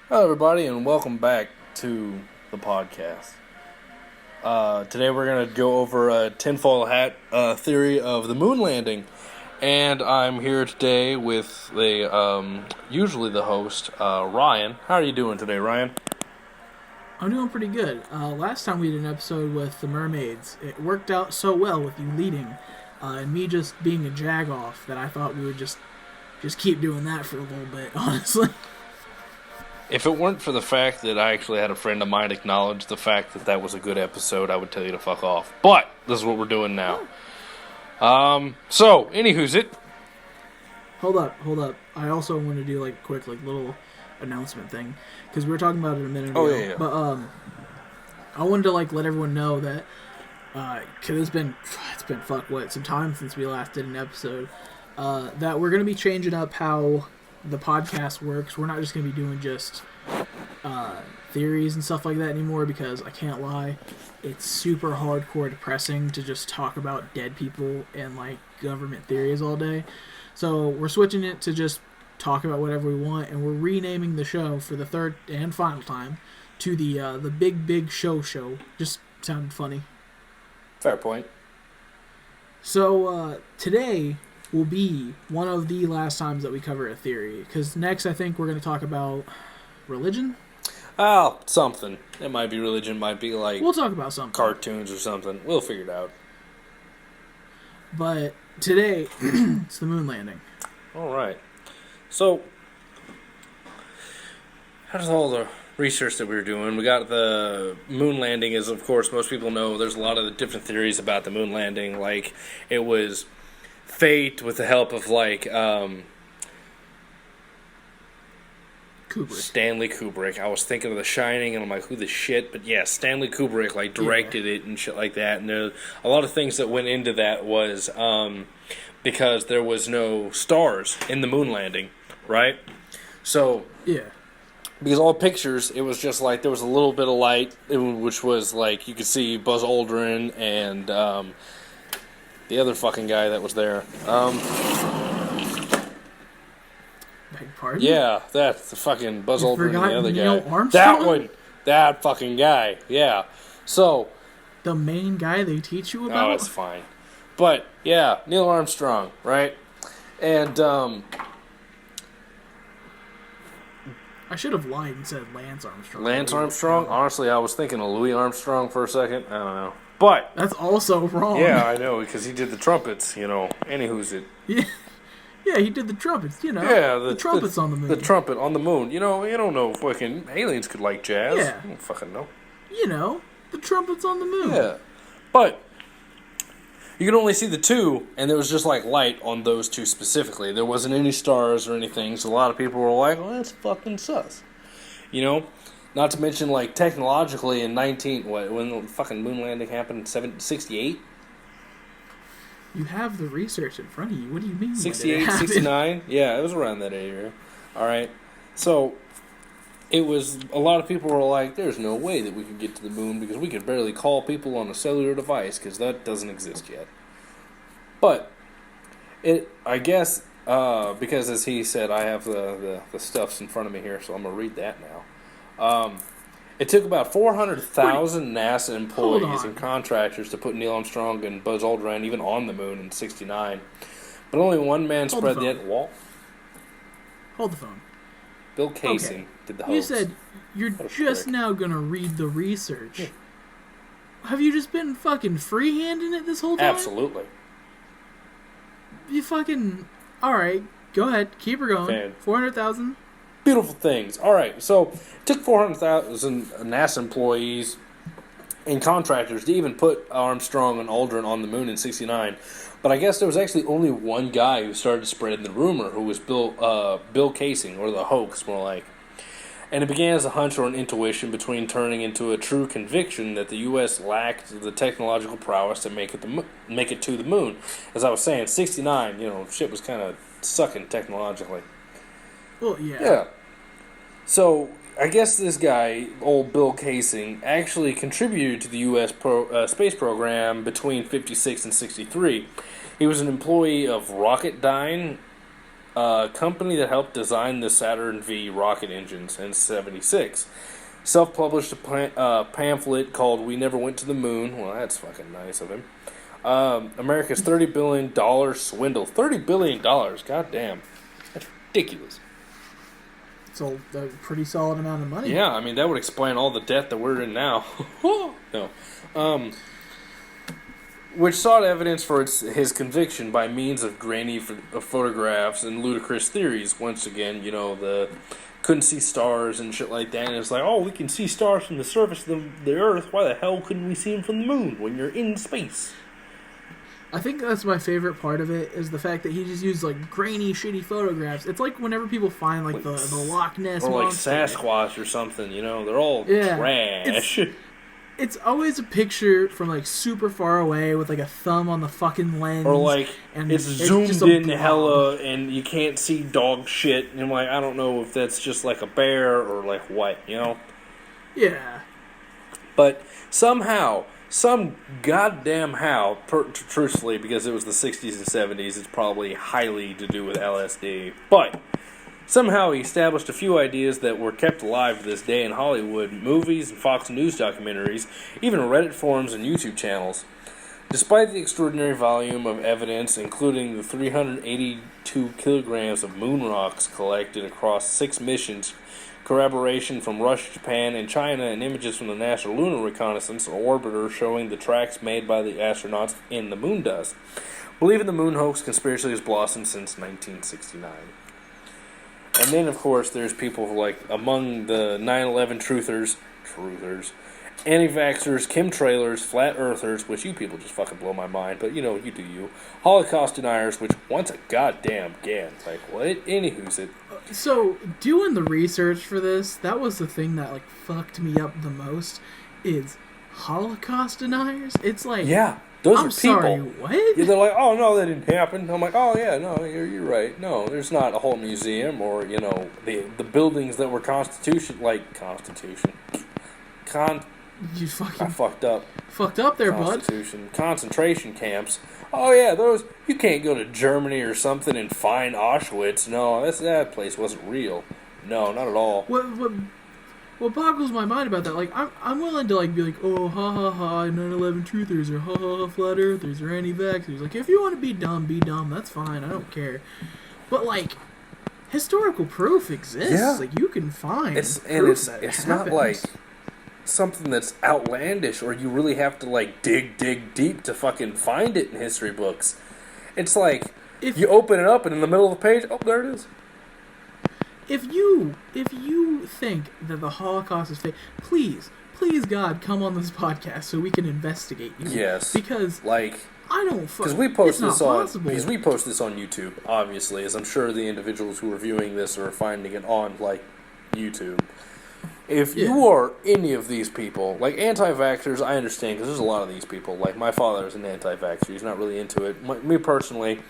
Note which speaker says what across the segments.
Speaker 1: Hello, everybody, and welcome back to the podcast. Today we're going to go over a tinfoil hat theory of the moon landing. And I'm here today with usually the host, Ryan. How are you doing today, Ryan?
Speaker 2: I'm doing pretty good. Last time we did an episode with the mermaids, it worked out so well with you leading, and me just being a jag-off that I thought we would just keep doing that for a little bit, honestly.
Speaker 1: If it weren't for the fact that I actually had a friend of mine acknowledge the fact that that was a good episode, I would tell you to fuck off. But this is what we're doing now. Anywho's it?
Speaker 2: Hold up. I also want to do like a quick little announcement thing, because we were talking about it a minute ago.
Speaker 1: Yeah.
Speaker 2: But I wanted to let everyone know that because it's been some time since we last did an episode, that we're gonna be changing up how the podcast works. We're not just going to be doing just theories and stuff like that anymore, because I can't lie, it's super hardcore depressing to just talk about dead people and government theories all day. So we're switching it to just talk about whatever we want, and we're renaming the show for the third and final time to the Big Show. Just sounded funny.
Speaker 1: Fair point.
Speaker 2: So today will be one of the last times that we cover a theory, because next I think we're going to talk about religion.
Speaker 1: Oh, something. It might be religion, might be
Speaker 2: we'll talk about something.
Speaker 1: Cartoons or something. We'll figure it out.
Speaker 2: But today, it's the moon landing.
Speaker 1: Alright. So, how does all the research that we were doing? We got the moon landing, as of course most people know, there's a lot of the different theories about the moon landing. Like, it was fate with the help of Stanley Kubrick. I was thinking of The Shining, and I'm like, who the shit? But yeah, Stanley Kubrick directed it and shit like that. And there, a lot of things that went into that was because there was no stars in the moon landing, right? So
Speaker 2: yeah,
Speaker 1: because all the pictures, it was just there was a little bit of light, which was you could see Buzz Aldrin and the other fucking guy that was there.
Speaker 2: Beg pardon?
Speaker 1: Yeah, that's the fucking Buzz Aldrin and the other
Speaker 2: Neil
Speaker 1: guy.
Speaker 2: Armstrong?
Speaker 1: That one. That fucking guy. Yeah. So.
Speaker 2: The main guy they teach you about?
Speaker 1: Oh, that's fine. But, yeah, Neil Armstrong, right? And,
Speaker 2: I should have lied and said Lance Armstrong.
Speaker 1: Lance Armstrong? Honestly, I was thinking of Louis Armstrong for a second. I don't know. But
Speaker 2: that's also wrong.
Speaker 1: Yeah, I know, because he did the trumpets, Anywho's it.
Speaker 2: Yeah, he did the trumpets,
Speaker 1: Yeah,
Speaker 2: the trumpets on the moon.
Speaker 1: The trumpet on the moon. You don't know fucking aliens could like jazz.
Speaker 2: Yeah.
Speaker 1: I don't fucking know.
Speaker 2: The trumpets on the moon.
Speaker 1: Yeah. But you could only see the two, and there was just light on those two specifically. There wasn't any stars or anything, so a lot of people were like, well, that's fucking sus. Not to mention, technologically in when the fucking moon landing happened, 68?
Speaker 2: You have the research in front of you. What do you mean?
Speaker 1: 68, 69? Yeah, it was around that area. Alright. So, it was, a lot of people were like, there's no way that we could get to the moon because we could barely call people on a cellular device because that doesn't exist yet. But, I guess, because as he said, I have the stuffs in front of me here, so I'm going to read that now. It took about 400,000 NASA employees and contractors to put Neil Armstrong and Buzz Aldrin even on the moon in 69. But only one man spread the wall.
Speaker 2: Hold the phone.
Speaker 1: Bill Casey did the host.
Speaker 2: You said you're just now going to read the research.
Speaker 1: Yeah.
Speaker 2: Have you just been fucking freehanding it this whole time?
Speaker 1: Absolutely.
Speaker 2: You fucking... Alright, go ahead. Keep her going. 400,000.
Speaker 1: Beautiful things. Alright, so it took 400,000 NASA employees and contractors to even put Armstrong and Aldrin on the moon in 69. But I guess there was actually only one guy who started spreading the rumor, who was Bill Casey, or the hoax, more like. And it began as a hunch or an intuition between turning into a true conviction that the U.S. lacked the technological prowess to make it to the moon. As I was saying, 69, shit was kind of sucking technologically.
Speaker 2: Well, yeah.
Speaker 1: Yeah. So, I guess this guy, old Bill Casey, actually contributed to the U.S. space program between 56 and 63. He was an employee of Rocketdyne a company that helped design the Saturn V rocket engines in '76. Self-published a pamphlet called "We Never Went to the Moon." Well, that's fucking nice of him. America's $30 billion swindle. $30 billion. God damn. That's ridiculous.
Speaker 2: It's a pretty solid amount of money.
Speaker 1: Yeah, I mean, that would explain all the debt that we're in now. No. Which sought evidence for his conviction by means of grainy photographs and ludicrous theories. Once again, the couldn't see stars and shit like that. And it's like, oh, we can see stars from the surface of the Earth. Why the hell couldn't we see them from the moon when you're in space?
Speaker 2: I think that's my favorite part of it, is the fact that he just used, like, grainy, shitty photographs. It's like whenever people find, like the Loch Ness
Speaker 1: or, like,
Speaker 2: monster.
Speaker 1: Sasquatch or something, they're all trash.
Speaker 2: It's always a picture from, like, super far away with, like, a thumb on the fucking lens.
Speaker 1: Or, like,
Speaker 2: and
Speaker 1: it's zoomed in hella and you can't see dog shit. And, like, I don't know if that's just, like, a bear or, like, what,
Speaker 2: Yeah.
Speaker 1: But somehow, some goddamn how, truthfully, because it was the 60s and 70s, it's probably highly to do with LSD. But somehow he established a few ideas that were kept alive to this day in Hollywood, movies, and Fox News documentaries, even Reddit forums and YouTube channels. Despite the extraordinary volume of evidence, including the 382 kilograms of moon rocks collected across 6 missions, corroboration from Russia, Japan, and China, and images from the National Lunar Reconnaissance Orbiter showing the tracks made by the astronauts in the moon dust, believing the moon hoax conspiracy has blossomed since 1969. And then, of course, there's people like among the 9/11 truthers, anti-vaxxers, chemtrailers, flat earthers, which you people just fucking blow my mind, but you do you. Holocaust deniers, which once a goddamn again, like what? Anywho's it?
Speaker 2: So, doing the research for this, that was the thing that, like, fucked me up the most, is Holocaust deniers. It's like,
Speaker 1: yeah, those
Speaker 2: I'm
Speaker 1: are people.
Speaker 2: sorry, what?
Speaker 1: Yeah, they're like, oh no, that didn't happen. I'm like, oh yeah, no, you're right. No, there's not a whole museum or the buildings that were
Speaker 2: You fucking
Speaker 1: I fucked up.
Speaker 2: Fucked up there,
Speaker 1: Constitution, concentration camps. Oh yeah, those. You can't go to Germany or something and find Auschwitz. No, that place wasn't real. No, not at all.
Speaker 2: What boggles my mind about that? Like, I'm willing to be like, oh, ha ha ha, 9/11 truthers, or ha ha ha, flat earthers, or anti-vaxxers. Like, if you want to be dumb. That's fine. I don't care. But like, historical proof exists.
Speaker 1: Yeah.
Speaker 2: Like, you can find.
Speaker 1: It's
Speaker 2: happens.
Speaker 1: not like something that's outlandish or you really have to dig deep to fucking find it in history books. It's like if you open it up and in the middle of the page, oh, there it is.
Speaker 2: If you think that the Holocaust is fake, please God, come on this podcast so we can investigate you.
Speaker 1: Yes.
Speaker 2: Because I don't
Speaker 1: because we post this on YouTube, obviously, as I'm sure the individuals who are viewing this are finding it on YouTube. If you are any of these people, like anti-vaxxers, I understand, because there's a lot of these people. Like, my father is an anti-vaxxer. He's not really into it. Me personally,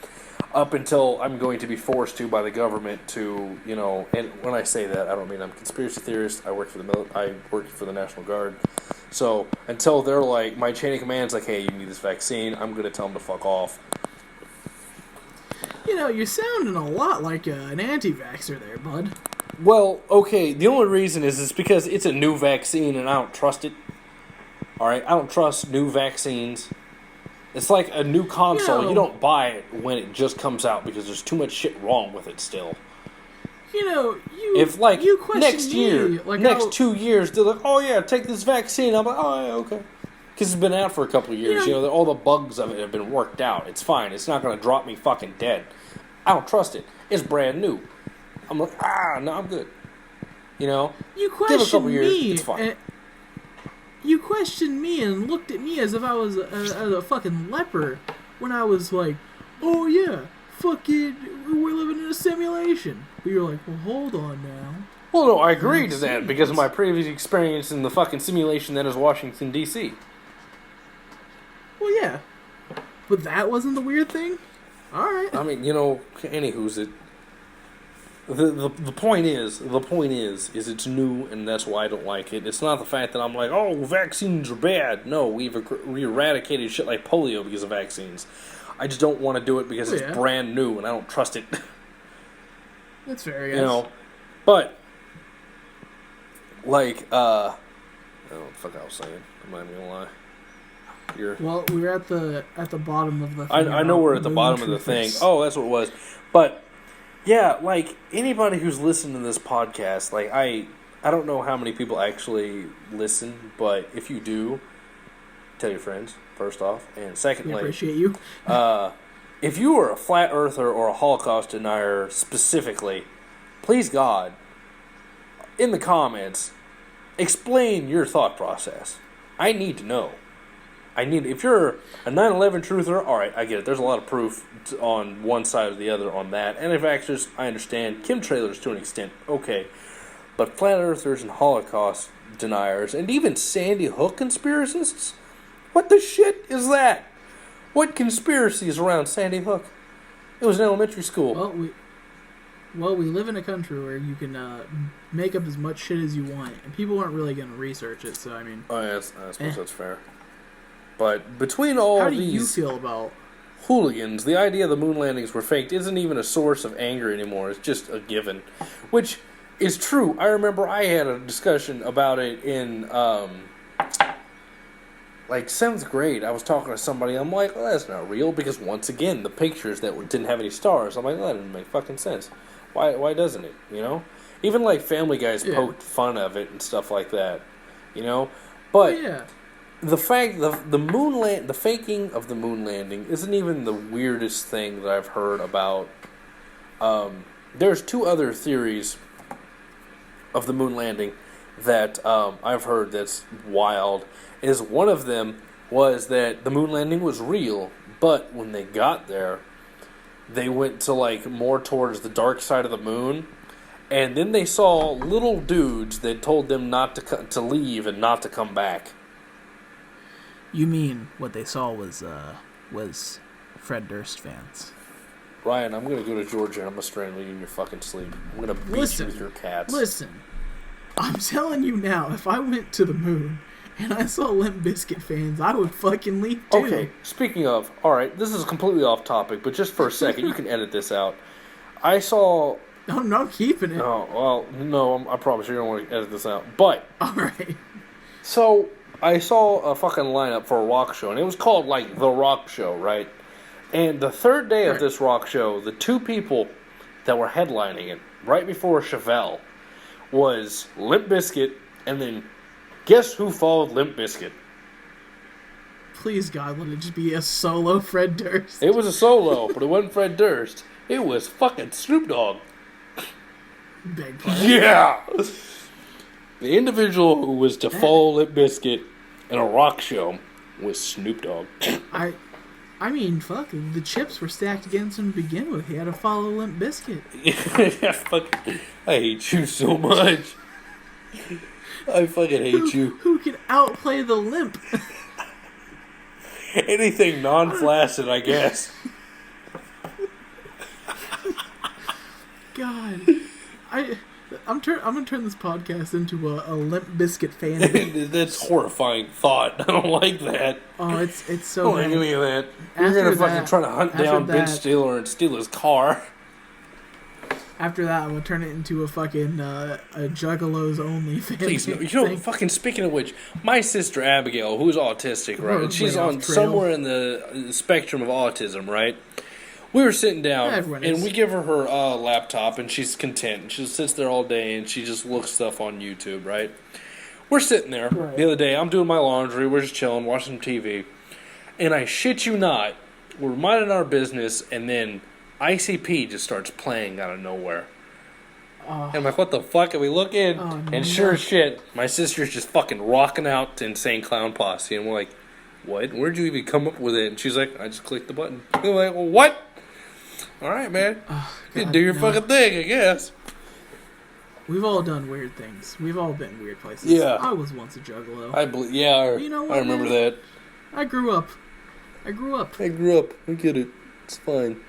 Speaker 1: up until I'm going to be forced to by the government to, and when I say that, I don't mean I'm a conspiracy theorist. I work for the National Guard. So, until they're like, my chain of command's like, hey, you need this vaccine, I'm going to tell them to fuck off.
Speaker 2: You're sounding a lot like an anti-vaxxer there, bud.
Speaker 1: Well, okay, the only reason is because it's a new vaccine and I don't trust it. Alright, I don't trust new vaccines. It's like a new console. You don't buy it when it just comes out because there's too much shit wrong with it still. If next year, next 2 years, they're like, oh yeah, take this vaccine. I'm like, oh yeah, okay. Because it's been out for a couple of years. All the bugs of it have been worked out. It's fine. It's not going to drop me fucking dead. I don't trust it. It's brand new. I'm like, no, I'm good.
Speaker 2: You
Speaker 1: give it a
Speaker 2: questioned
Speaker 1: couple years,
Speaker 2: me.
Speaker 1: it's fine.
Speaker 2: You questioned me and looked at me as if I was a fucking leper when I was like, oh yeah, fucking, we're living in a simulation. But you're like, well, hold on now.
Speaker 1: Well, no, I agree to that because of my previous experience in the fucking simulation that is Washington, D.C.
Speaker 2: Well, yeah. But that wasn't the weird thing? Alright.
Speaker 1: I mean, anywho's it. The point is it's new, and that's why I don't like it. It's not the fact that I'm like, oh, vaccines are bad. No, we eradicated shit like polio because of vaccines. I just don't want to do it because it's brand new, and I don't trust it.
Speaker 2: That's fair, yes.
Speaker 1: You know, but like, I don't know what the fuck I was saying. I'm not even gonna lie.
Speaker 2: Well, we were at the bottom of the thing.
Speaker 1: I know we're at the bottom of the thing. Oh, that's what it was. But yeah, like anybody who's listening to this podcast, like I don't know how many people actually listen, but if you do, tell your friends first off, and secondly,
Speaker 2: we appreciate you.
Speaker 1: If you are a flat earther or a Holocaust denier specifically, please God, in the comments, explain your thought process. I need to know. If you're a 9/11 truther, all right, I get it. There's a lot of proof on one side or the other on that. Anti-vaxxers, I understand. Chemtrailers to an extent, okay. But flat earthers and Holocaust deniers, and even Sandy Hook conspiracists, what the shit is that? What conspiracy is around Sandy Hook? It was in elementary school.
Speaker 2: Well, we live in a country where you can make up as much shit as you want, and people aren't really going to research it. So I mean,
Speaker 1: oh yeah, I suppose that's fair. But between all
Speaker 2: how do
Speaker 1: these
Speaker 2: you feel about
Speaker 1: hooligans, the idea the moon landings were faked isn't even a source of anger anymore. It's just a given, which is true. I remember I had a discussion about it in like 7th grade. I was talking to somebody. I'm like, well, that's not real, because once again, the pictures that didn't have any stars. I'm like, well, that didn't make fucking sense. Why doesn't it? You know, even like Family Guys poked fun of it and stuff like that. You know, but.
Speaker 2: Yeah.
Speaker 1: The fact the faking of the moon landing isn't even the weirdest thing that I've heard about. There's 2 other theories of the moon landing that I've heard that's wild. Is one of them was that the moon landing was real, but when they got there, they went to like more towards the dark side of the moon, and then they saw little dudes that told them not to leave and not to come back.
Speaker 2: You mean what they saw was Fred Durst fans?
Speaker 1: Ryan, I'm gonna go to Georgia and I'm gonna strangle you in your fucking sleep. I'm gonna beat you with your cats.
Speaker 2: Listen, I'm telling you now, if I went to the moon and I saw Limp Bizkit fans, I would fucking leave too.
Speaker 1: Okay, speaking of, alright, this is completely off topic, but just for a second, you can edit this out. I saw...
Speaker 2: No, I'm not keeping it.
Speaker 1: Oh, well, no, I promise you don't want to edit this out. But...
Speaker 2: Alright.
Speaker 1: So... I saw a fucking lineup for a rock show, and it was called, like, The Rock Show, right? And the third day of this rock show, the 2 people that were headlining it, right before Chevelle, was Limp Bizkit, and then guess who followed Limp Bizkit?
Speaker 2: Please, God, let it just be a solo Fred Durst.
Speaker 1: It was a solo, but it wasn't Fred Durst. It was fucking Snoop Dogg.
Speaker 2: Beg pardon?
Speaker 1: Yeah! The individual who was to follow Limp Bizkit in a rock show was Snoop Dogg.
Speaker 2: I mean, fuck, the chips were stacked against him to begin with. He had to follow Limp Bizkit.
Speaker 1: I hate you so much. I fucking hate you.
Speaker 2: Who can outplay the Limp?
Speaker 1: Anything non-flaccid, I guess.
Speaker 2: God. I'm gonna turn this podcast into a Limp Bizkit fan.
Speaker 1: That's horrifying thought. I don't like that.
Speaker 2: Oh, it's so bad.
Speaker 1: Don't give me that. You're gonna fucking try to hunt down Ben Stiller and steal his car.
Speaker 2: After that, I'm gonna turn it into a fucking a Juggalos only fan.
Speaker 1: Please, no. You know, fucking speaking of which, my sister Abigail, who's autistic, right?
Speaker 2: We're
Speaker 1: She's
Speaker 2: way
Speaker 1: on
Speaker 2: off trail.
Speaker 1: somewhere in the spectrum of autism, right? We were sitting down, and we give her laptop, and she's content. And she sits there all day, and she just looks stuff on YouTube, right? We're sitting there.
Speaker 2: Right.
Speaker 1: The other day, I'm doing my laundry. We're just chilling, watching some TV. And I shit you not, we're minding our business, and then ICP just starts playing out of nowhere. And I'm like, what the fuck? And we look in, and sure as shit, my sister's just fucking rocking out to Insane Clown Posse. And we're like, what? Where'd you even come up with it? And she's like, I just clicked the button. And we're like, well, what? All right, man. Do your fucking thing, I guess.
Speaker 2: We've all done weird things. We've all been weird places.
Speaker 1: Yeah.
Speaker 2: I was once a juggalo.
Speaker 1: You know what, I remember that.
Speaker 2: I grew up. I grew up.
Speaker 1: I get it. It's fine.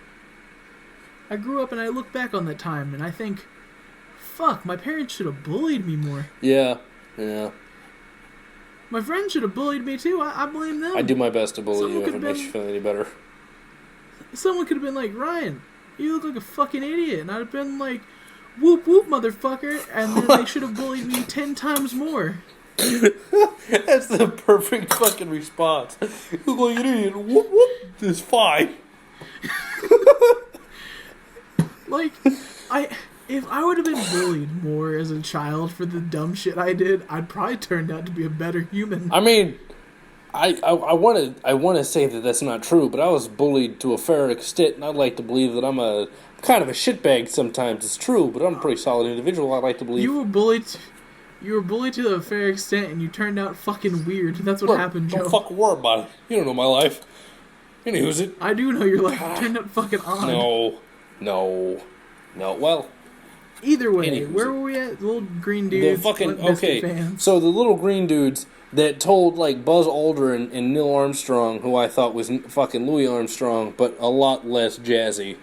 Speaker 2: I grew up and I look back on that time and I think, fuck, my parents should have bullied me more.
Speaker 1: Yeah.
Speaker 2: My friends should have bullied me too. I blame them.
Speaker 1: I do my best to bully you if it makes you feel any better.
Speaker 2: Someone could have been like, Ryan, you look like a fucking idiot. And I'd have been like, whoop whoop, motherfucker, and then they should have bullied me 10 times more.
Speaker 1: That's the perfect fucking response. Look like an idiot. Whoop whoop. It's fine.
Speaker 2: Like, if I would have been bullied more as a child for the dumb shit I did, I'd probably turned out to be a better human.
Speaker 1: I mean, I want to say that that's not true, but I was bullied to a fair extent, and I'd like to believe that I'm a kind of a shitbag sometimes. It's true, but I'm a pretty solid individual. I'd like to believe.
Speaker 2: You were bullied to a fair extent, and you turned out fucking weird. That's what happened, Joe.
Speaker 1: Don't fucking worry about it. You don't know my life. You know who's it?
Speaker 2: I do know your life. You turned out fucking odd.
Speaker 1: No. Well,
Speaker 2: either way,
Speaker 1: Anyways,
Speaker 2: where were we at? The little green dudes.
Speaker 1: the fucking okay. So the little green dudes that told like Buzz Aldrin and Neil Armstrong, who I thought was fucking Louis Armstrong, but a lot less jazzy,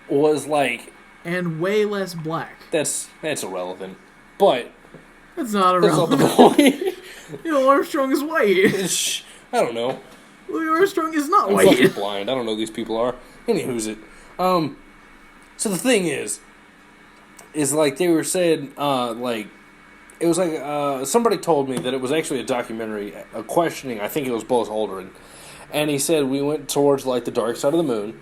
Speaker 1: was like,
Speaker 2: and way less black.
Speaker 1: That's irrelevant, but
Speaker 2: that's not irrelevant.
Speaker 1: That's not the point.
Speaker 2: Neil Armstrong is white.
Speaker 1: I don't know.
Speaker 2: Louis Armstrong is not
Speaker 1: I'm
Speaker 2: white.
Speaker 1: fucking blind. I don't know who these people are. Anywho's it. So the thing is like they were saying, like, it was like, somebody told me that it was actually a documentary, a questioning, I think it was Buzz Aldrin, and he said we went towards, like, the dark side of the moon,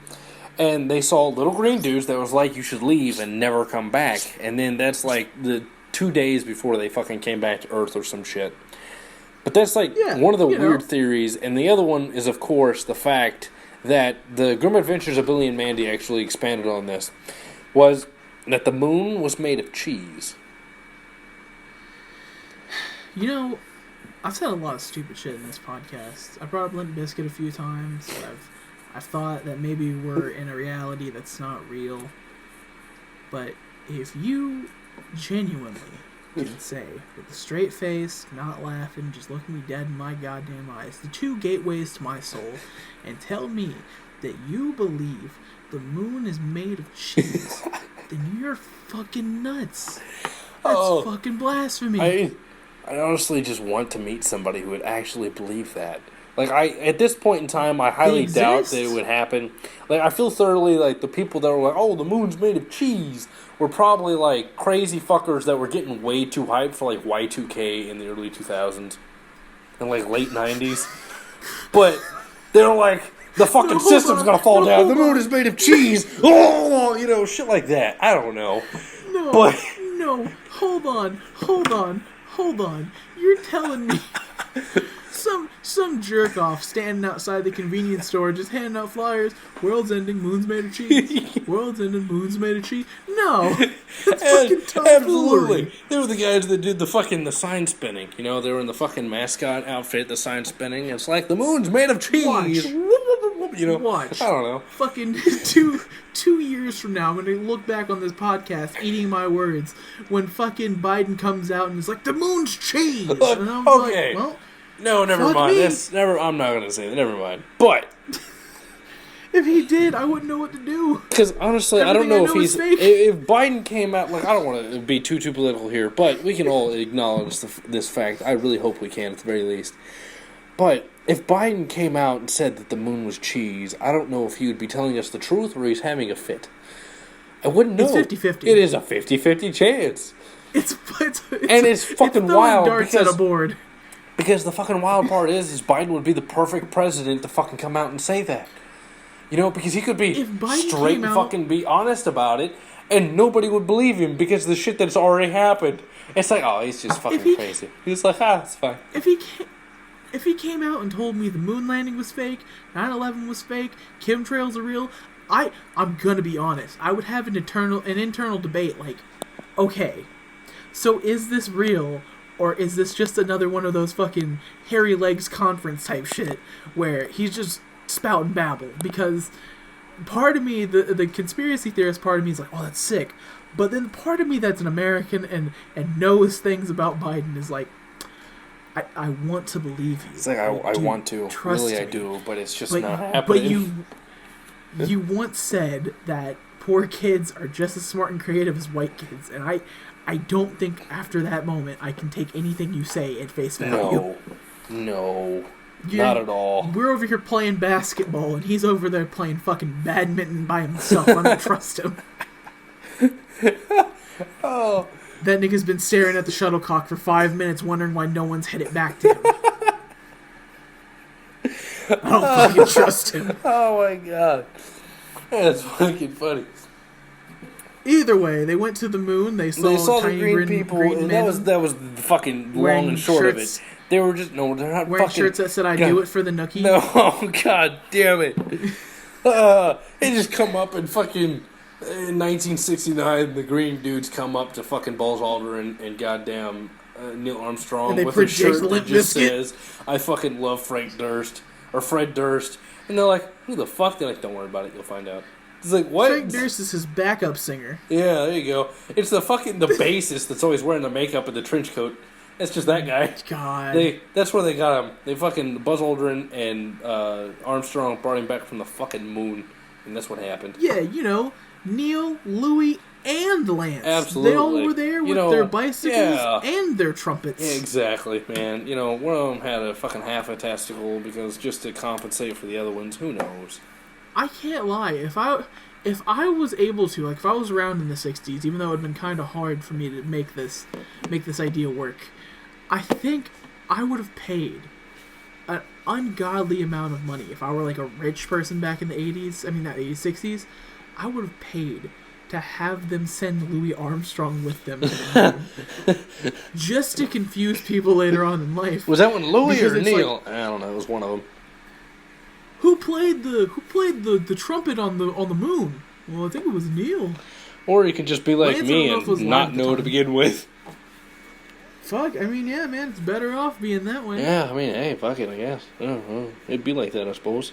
Speaker 1: and they saw little green dudes that was like, you should leave and never come back, and then that's, like, the 2 days before they fucking came back to Earth or some shit. But that's, like, one of the weird theories, and the other one is, of course, the fact that the Grim Adventures of Billy and Mandy actually expanded on this, was that the moon was made of cheese.
Speaker 2: You know, I've said a lot of stupid shit in this podcast. I brought up Limp Bizkit a few times. I've thought that maybe we're in a reality that's not real. But if you genuinely can say, with a straight face, not laughing, just looking me dead in my goddamn eyes, the two gateways to my soul, and tell me that you believe the moon is made of cheese, then you're fucking nuts. That's fucking blasphemy.
Speaker 1: I honestly just want to meet somebody who would actually believe that. Like, at this point in time, I highly doubt that it would happen. Like, I feel thoroughly like the people that were like, oh, the moon's made of cheese, were probably, like, crazy fuckers that were getting way too hyped for, like, Y2K in the early 2000s. And, like, late 90s. But they're like, the fucking system's gonna fall down. The moon is made of cheese. Oh, you know, shit like that. I don't know.
Speaker 2: No, hold on. You're telling me some jerk off standing outside the convenience store just handing out flyers. World's ending, moon's made of cheese. World's ending, moon's made of cheese. No, that's fucking tomfoolery.
Speaker 1: They were the guys that did the sign spinning. You know, they were in the fucking mascot outfit, the sign spinning. It's like the moon's made of cheese.
Speaker 2: Watch.
Speaker 1: You know,
Speaker 2: Watch.
Speaker 1: I don't know.
Speaker 2: Fucking two years from now, I'm gonna look back on this podcast, eating my words, when fucking Biden comes out and is like, the moon's cheese. And I'm
Speaker 1: okay.
Speaker 2: like, well,
Speaker 1: no, never mind. I'm not gonna say that. Never mind. But
Speaker 2: if he did, I wouldn't know what to do.
Speaker 1: Because honestly, I don't know if Biden came out, like, I don't want to be too political here, but we can all acknowledge this fact. I really hope we can, at the very least. But if Biden came out and said that the moon was cheese, I don't know if he would be telling us the truth or he's having a fit. I wouldn't know.
Speaker 2: It's 50-50.
Speaker 1: It is a 50-50 chance.
Speaker 2: It's
Speaker 1: fucking wild
Speaker 2: darts at a board.
Speaker 1: Because the fucking wild part is Biden would be the perfect president to fucking come out and say that. You know, because he could be straight and fucking be honest about it, and nobody would believe him because of the shit that's already happened. It's like, oh, he's just fucking crazy. He's like, it's fine.
Speaker 2: If he came out and told me the moon landing was fake, 9/11 was fake, chemtrails are real, I'm gonna be honest. I would have an internal debate like, okay, so is this real, or is this just another one of those fucking hairy legs conference type shit where he's just spouting babble? Because part of me, the conspiracy theorist part of me is like, oh, that's sick. But then part of me that's an American and knows things about Biden is like, I want to believe you.
Speaker 1: It's like, I want to. Really,
Speaker 2: me.
Speaker 1: I do, but it's just not happening.
Speaker 2: But you once said that poor kids are just as smart and creative as white kids, and I don't think after that moment I can take anything you say at face value.
Speaker 1: No. Not at all.
Speaker 2: We're over here playing basketball, and he's over there playing fucking badminton by himself. I don't trust him.
Speaker 1: Oh.
Speaker 2: That nigga's been staring at the shuttlecock for 5 minutes wondering why no one's hit it back to him. I don't fucking trust him.
Speaker 1: Oh my god. That's fucking funny.
Speaker 2: Either way, they went to the moon. They saw
Speaker 1: the
Speaker 2: tiny
Speaker 1: green people,
Speaker 2: green
Speaker 1: and
Speaker 2: men
Speaker 1: that was the fucking
Speaker 2: wearing
Speaker 1: long and short
Speaker 2: shirts-
Speaker 1: of it. They were just they're not
Speaker 2: wearing
Speaker 1: fucking
Speaker 2: shirts that said, "I
Speaker 1: God.
Speaker 2: do it for the nookie."
Speaker 1: No, oh, god damn it. They just come up and fucking in 1969, the green dudes come up to fucking Buzz Aldrin and goddamn Neil Armstrong
Speaker 2: And they
Speaker 1: with a
Speaker 2: project
Speaker 1: shirt that
Speaker 2: Limp
Speaker 1: just
Speaker 2: Bizkit.
Speaker 1: says, "I fucking love Frank Durst," or Fred Durst, and they're like, "Who the fuck?" They're like, "Don't worry about it, you'll find out." It's like, what?
Speaker 2: Frank Durst is his backup singer.
Speaker 1: Yeah, there you go. It's the bassist that's always wearing the makeup and the trench coat. It's just that guy.
Speaker 2: God.
Speaker 1: That's where they got him. They fucking Buzz Aldrin and Armstrong brought him back from the fucking moon, and that's what happened.
Speaker 2: Yeah, Neil, Louis, and Lance.
Speaker 1: Absolutely.
Speaker 2: They all were there with their bicycles and their trumpets.
Speaker 1: Yeah, exactly, man. One of them had a fucking half a testicle because just to compensate for the other ones. Who knows?
Speaker 2: I can't lie. If I was able to, like, if I was around in the '60s, even though it would have been kind of hard for me to make this idea work, I think I would have paid an ungodly amount of money. If I were like a rich person back in the '60s, I would have paid to have them send Louis Armstrong with them to the moon. Just to confuse people later on in life.
Speaker 1: Was that one Louis
Speaker 2: Because
Speaker 1: or
Speaker 2: it's
Speaker 1: Neil?
Speaker 2: like-
Speaker 1: I don't know. It was one of them.
Speaker 2: Who played the trumpet on the moon? Well, I think it was Neil.
Speaker 1: Or you could just be like
Speaker 2: Lance
Speaker 1: me
Speaker 2: Armstrong was
Speaker 1: and
Speaker 2: live
Speaker 1: not
Speaker 2: at the
Speaker 1: know to
Speaker 2: time.
Speaker 1: begin with.
Speaker 2: Fuck, yeah, man, it's better off being that way.
Speaker 1: Yeah, hey, fuck it, I guess. It'd be like that, I suppose.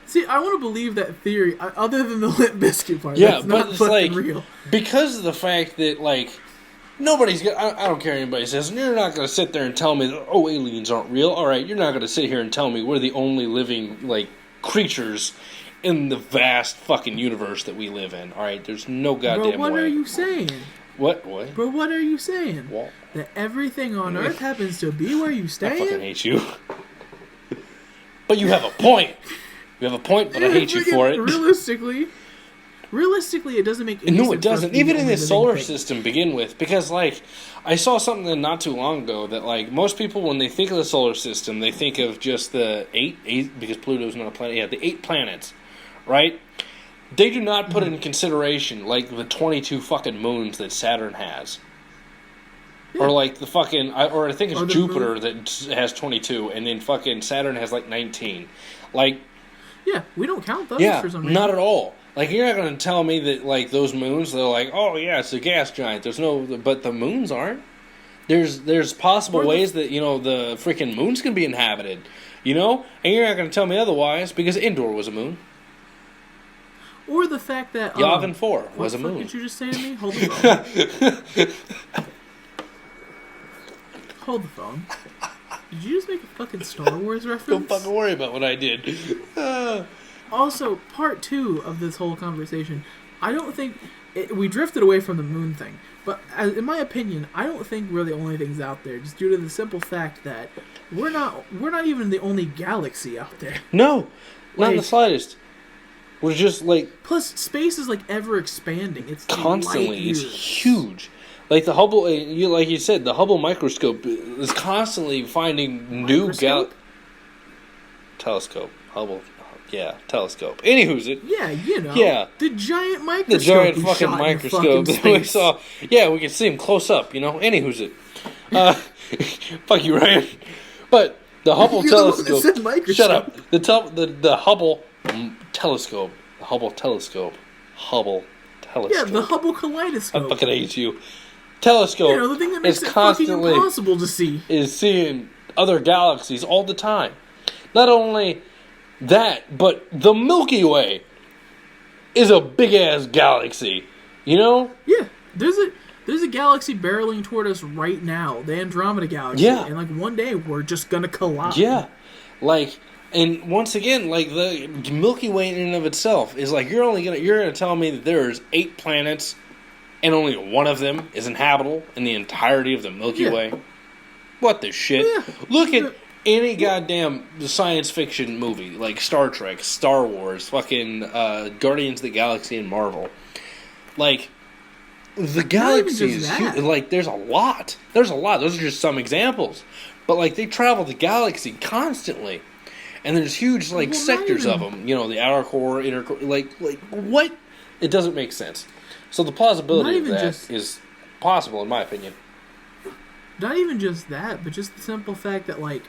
Speaker 2: See, I want to believe that theory, other than the Limp Bizkit part.
Speaker 1: Yeah,
Speaker 2: That's
Speaker 1: but
Speaker 2: not
Speaker 1: it's
Speaker 2: fucking
Speaker 1: like
Speaker 2: real.
Speaker 1: because of the fact that nobody's gonna. I don't care what anybody says. You're not gonna sit there and tell me that aliens aren't real. All right, you're not gonna sit here and tell me we're the only living creatures in the vast fucking universe that we live in. All right, there's no goddamn
Speaker 2: Bro, what
Speaker 1: way.
Speaker 2: are you saying?
Speaker 1: What?
Speaker 2: Bro, what are you saying?
Speaker 1: What?
Speaker 2: That everything on Earth happens to be where you
Speaker 1: I fucking
Speaker 2: stay?
Speaker 1: hate you. But you have a point. You have a point, but I hate you for it.
Speaker 2: Realistically, it doesn't make any sense.
Speaker 1: No, it
Speaker 2: for us
Speaker 1: doesn't.
Speaker 2: to be
Speaker 1: Even
Speaker 2: the
Speaker 1: in
Speaker 2: only
Speaker 1: the
Speaker 2: living
Speaker 1: solar
Speaker 2: thing.
Speaker 1: system, begin with, because I saw something not too long ago that most people when they think of the solar system, they think of just the eight because Pluto's not a planet. Yeah, the 8 planets, right? They do not put in consideration the 22 fucking moons that Saturn has.
Speaker 2: Yeah.
Speaker 1: Or the fucking, or I think it's
Speaker 2: Or the
Speaker 1: Jupiter that has 22, and then fucking Saturn has 19.
Speaker 2: Yeah, we don't count those
Speaker 1: Yeah,
Speaker 2: for some reason.
Speaker 1: not at all. You're not going to tell me that those moons, they're oh yeah, it's a gas giant. But the moons aren't. There's possible ways that the freaking moons can be inhabited, and you're not going to tell me otherwise because Endor was a moon.
Speaker 2: Or the fact that
Speaker 1: Yavin 4
Speaker 2: what
Speaker 1: was a
Speaker 2: the fuck
Speaker 1: moon.
Speaker 2: did you just say to me? Hold the phone. Hold the phone. Did you just make a fucking Star Wars reference?
Speaker 1: Don't fucking worry about what I did.
Speaker 2: Also, part 2 of this whole conversation, I don't think we drifted away from the moon thing, but in my opinion, I don't think we're the only things out there. Just due to the simple fact that we're not even the only galaxy out there.
Speaker 1: No, not in the slightest. We're just
Speaker 2: Plus, space is ever expanding. It's
Speaker 1: constantly.
Speaker 2: light
Speaker 1: It's
Speaker 2: years.
Speaker 1: huge. The Hubble, like you said, the Hubble microscope is constantly finding new telescope. Hubble, yeah, telescope. Anywho's it?
Speaker 2: Yeah,
Speaker 1: Yeah.
Speaker 2: the giant microscope.
Speaker 1: The giant
Speaker 2: we
Speaker 1: fucking
Speaker 2: shot
Speaker 1: microscope
Speaker 2: in
Speaker 1: that
Speaker 2: fucking
Speaker 1: we
Speaker 2: space.
Speaker 1: saw. Yeah, we can see him close up. Anywho's it? Fuck you, Ryan. But the Hubble
Speaker 2: You're the one that
Speaker 1: telescope.
Speaker 2: said microscope.
Speaker 1: Shut up. The Hubble telescope. The Hubble telescope. Hubble telescope.
Speaker 2: Yeah, the Hubble
Speaker 1: I
Speaker 2: kaleidoscope.
Speaker 1: fucking hate you. Telescope
Speaker 2: The thing that makes
Speaker 1: is
Speaker 2: it fucking
Speaker 1: constantly
Speaker 2: impossible to see.
Speaker 1: is seeing other galaxies all the time. Not only that, but the Milky Way is a big ass galaxy.
Speaker 2: Yeah, there's a galaxy barreling toward us right now, the Andromeda Galaxy.
Speaker 1: Yeah.
Speaker 2: And one day we're just gonna collide.
Speaker 1: Yeah, and once again, the Milky Way in and of itself is you're gonna tell me that there's 8 planets, and only one of them is inhabitable in the entirety of the Milky Way. What the shit?
Speaker 2: Yeah.
Speaker 1: Look at any goddamn science fiction movie like Star Trek, Star Wars, fucking Guardians of the Galaxy, and Marvel. The galaxy
Speaker 2: just
Speaker 1: is
Speaker 2: that.
Speaker 1: huge. Like, there's a lot. There's a lot. Those are just some examples. But, like, they travel the galaxy constantly. And there's huge, like,
Speaker 2: Well, not
Speaker 1: sectors of
Speaker 2: even-
Speaker 1: them. You know, the outer core, inner core. Like, what? It doesn't make sense. So the plausibility
Speaker 2: Not
Speaker 1: of
Speaker 2: even
Speaker 1: that
Speaker 2: just-
Speaker 1: is possible, in my opinion.
Speaker 2: Not even just that, but just the simple fact that, like,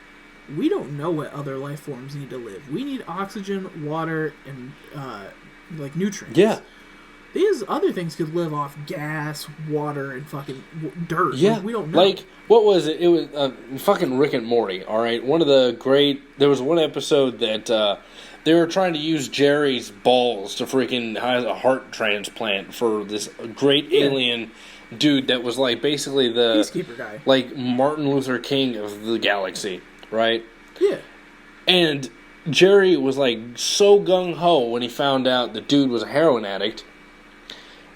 Speaker 2: we don't know what other life forms need to live. We need oxygen, water, and, like, nutrients.
Speaker 1: Yeah.
Speaker 2: These other things could live off gas, water, and fucking dirt.
Speaker 1: Yeah.
Speaker 2: Like, we don't know.
Speaker 1: Like, what was it? It was fucking Rick and Morty, all right? One of the great... There was one episode that they were trying to use Jerry's balls to freaking have a heart transplant for this great alien dude that was, like, basically the...
Speaker 2: Peacekeeper guy.
Speaker 1: Like, Martin Luther King of the galaxy, right?
Speaker 2: Yeah.
Speaker 1: And Jerry was, like, so gung-ho when he found out the dude was a heroin addict.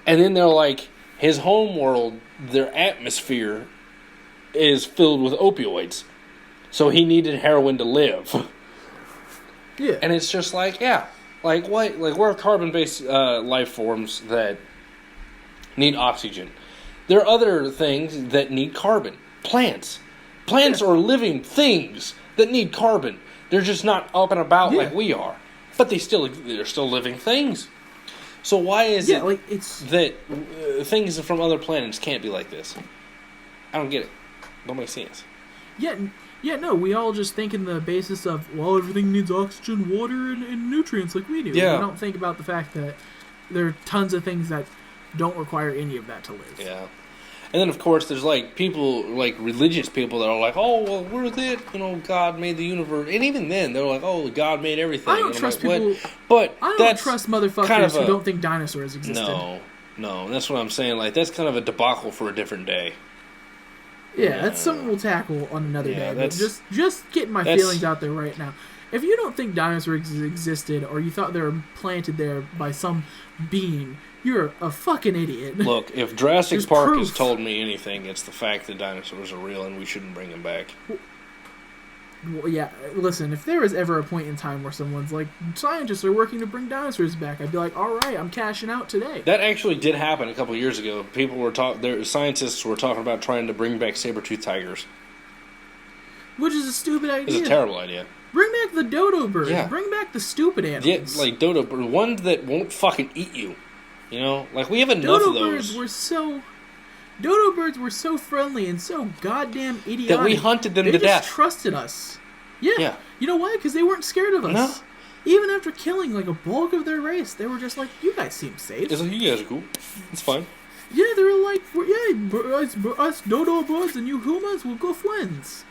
Speaker 1: And then they're like, his home world, their atmosphere is filled with opioids. So he needed heroin to live.
Speaker 2: Yeah.
Speaker 1: And it's just like, yeah. Like, what? Like, we're carbon-based life forms that need oxygen. There are other things that need carbon. Plants. Plants are living things that need carbon. They're just not up and about like we are. But they're still living things. So why is it
Speaker 2: like it's
Speaker 1: that things from other planets can't be like this? I don't get it. Don't make sense.
Speaker 2: no, we all just think in the basis of, well, everything needs oxygen, water, and nutrients like we do.
Speaker 1: Yeah.
Speaker 2: We don't think about the fact that there are tons of things that don't require any of that to live.
Speaker 1: Yeah. And then, of course, there's, like, people, like, religious people that are like, oh, well, where's it? You know, God made the universe. And even then, they're like, oh, God made everything.
Speaker 2: I don't
Speaker 1: And I'm
Speaker 2: trust
Speaker 1: like,
Speaker 2: people...
Speaker 1: what? But
Speaker 2: I don't
Speaker 1: that's
Speaker 2: trust motherfuckers
Speaker 1: kind of
Speaker 2: who don't think dinosaurs existed.
Speaker 1: No, that's what I'm saying. Like, that's kind of a debacle for a different day.
Speaker 2: Yeah, that's something we'll tackle on another day. But just getting my feelings out there right now. If you don't think dinosaurs existed, or you thought they were planted there by some being, you're a fucking idiot.
Speaker 1: Look, if Jurassic
Speaker 2: There's
Speaker 1: Park
Speaker 2: proof.
Speaker 1: has told me anything, it's the fact that dinosaurs are real and we shouldn't bring them back.
Speaker 2: Well, yeah, listen, if there was ever a point in time where someone's like, scientists are working to bring dinosaurs back, I'd be like, alright, I'm cashing out today.
Speaker 1: That actually did happen a couple years ago. People were scientists were talking about trying to bring back saber-toothed tigers.
Speaker 2: Which is a stupid idea.
Speaker 1: It's a terrible idea.
Speaker 2: Bring back the dodo bird.
Speaker 1: Yeah.
Speaker 2: Bring back the stupid animals.
Speaker 1: Yeah, like dodo bird, ones that won't fucking eat you. You know, like we have enough
Speaker 2: Dodo
Speaker 1: of those.
Speaker 2: Dodo birds were so friendly and so goddamn idiotic
Speaker 1: that we hunted them
Speaker 2: they
Speaker 1: to
Speaker 2: just
Speaker 1: death.
Speaker 2: Trusted us. Yeah. You know why? Because they weren't scared of us.
Speaker 1: No.
Speaker 2: Even after killing like a bulk of their race, they were just like, "You guys seem safe."
Speaker 1: It's like, you guys are cool. It's fine.
Speaker 2: Yeah, they were like, us dodo birds and you humans will go friends.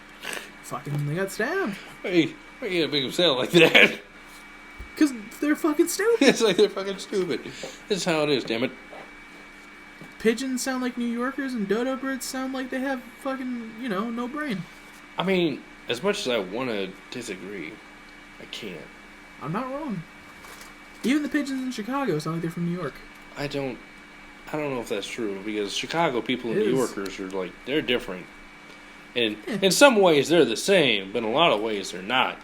Speaker 2: Fucking, they got stabbed.
Speaker 1: Hey, why you gotta make them sound like that?
Speaker 2: Because they're fucking stupid.
Speaker 1: It's like they're fucking stupid. This is how it is, damn it.
Speaker 2: Pigeons sound like New Yorkers and dodo birds sound like they have fucking, no brain.
Speaker 1: I mean, as much as I want to disagree, I can't.
Speaker 2: I'm not wrong. Even the pigeons in Chicago sound like they're from New York.
Speaker 1: I don't know if that's true, because Chicago people and
Speaker 2: It
Speaker 1: New
Speaker 2: is.
Speaker 1: Yorkers are like, they're different. And in some ways they're the same, but in a lot of ways they're not.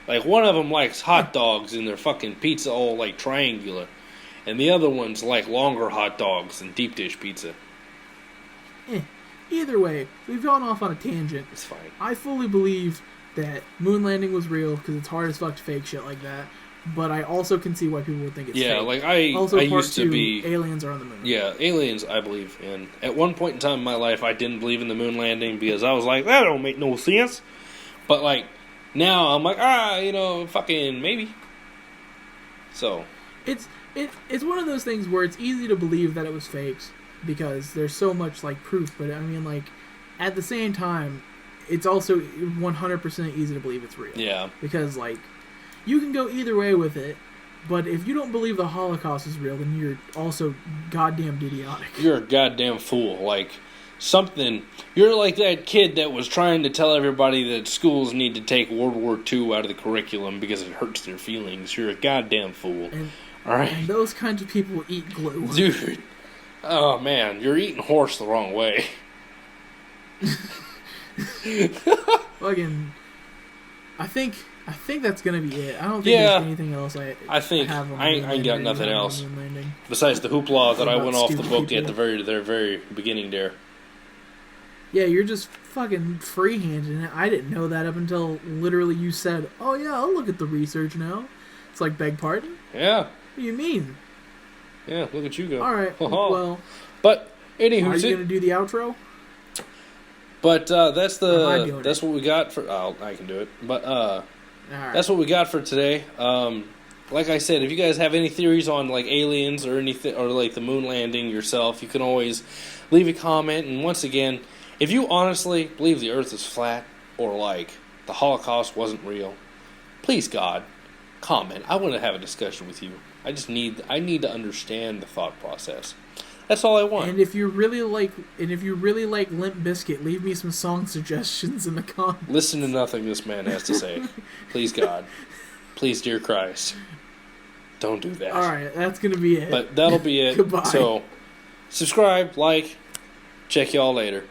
Speaker 1: Like, one of them likes hot dogs and their fucking pizza all like triangular. And the other one's like longer hot dogs and deep dish pizza.
Speaker 2: Either way, we've gone off on a tangent.
Speaker 1: It's fine.
Speaker 2: I fully believe that moon landing was real because it's hard as fuck to fake shit like that. But I also can see why people would think it's
Speaker 1: Yeah,
Speaker 2: fake.
Speaker 1: like I
Speaker 2: Also, part
Speaker 1: used to
Speaker 2: two,
Speaker 1: be...
Speaker 2: aliens are on the moon.
Speaker 1: Yeah, aliens I believe in. At one point in time in my life, I didn't believe in the moon landing because I was like, that don't make no sense. But like, now I'm like, fucking maybe. So...
Speaker 2: It's one of those things where it's easy to believe that it was faked because there's so much like proof, but I mean, like, at the same time, it's also 100% easy to believe it's real.
Speaker 1: Yeah.
Speaker 2: Because, like, you can go either way with it, but if you don't believe the Holocaust is real, then you're also goddamn idiotic.
Speaker 1: You're a goddamn fool. Like, you're like that kid that was trying to tell everybody that schools need to take World War II out of the curriculum because it hurts their feelings. You're a goddamn fool. Alright?
Speaker 2: And those kinds of people eat glue.
Speaker 1: Dude. Oh, man. You're eating horse the wrong way.
Speaker 2: Fucking... I think that's gonna be it. I don't think there's anything else
Speaker 1: I think
Speaker 2: have on the
Speaker 1: I
Speaker 2: moon
Speaker 1: ain't got
Speaker 2: landing,
Speaker 1: nothing
Speaker 2: on the
Speaker 1: else
Speaker 2: moon landing.
Speaker 1: besides the hoopla that I
Speaker 2: About
Speaker 1: went off the
Speaker 2: stupid
Speaker 1: book
Speaker 2: people.
Speaker 1: at the very beginning there.
Speaker 2: Yeah, you're just fucking freehanding it. I didn't know that up until literally you said, "Oh yeah, I'll look at the research now." It's like, beg pardon?
Speaker 1: Yeah,
Speaker 2: What do you mean?
Speaker 1: yeah. Look at you go.
Speaker 2: All right. Well,
Speaker 1: But
Speaker 2: are
Speaker 1: anywho,
Speaker 2: you gonna do the outro?
Speaker 1: but that's
Speaker 2: Or am I doing
Speaker 1: that's
Speaker 2: it?
Speaker 1: what we got for. Oh, I can do it. But
Speaker 2: All right.
Speaker 1: that's what we got for today. Like I said, if you guys have any theories on like aliens or anything, or like the moon landing yourself, you can always leave a comment. And once again, if you honestly believe the Earth is flat or like the Holocaust wasn't real, please God, comment. I want to have a discussion with you. I need to understand the thought process. That's all I want.
Speaker 2: And if you really like Limp Bizkit, leave me some song suggestions in the comments.
Speaker 1: Listen to nothing this man has to say. Please God, please dear Christ, don't do that.
Speaker 2: All right, that's gonna be it.
Speaker 1: But that'll be it.
Speaker 2: Goodbye.
Speaker 1: So, subscribe, like, check y'all later.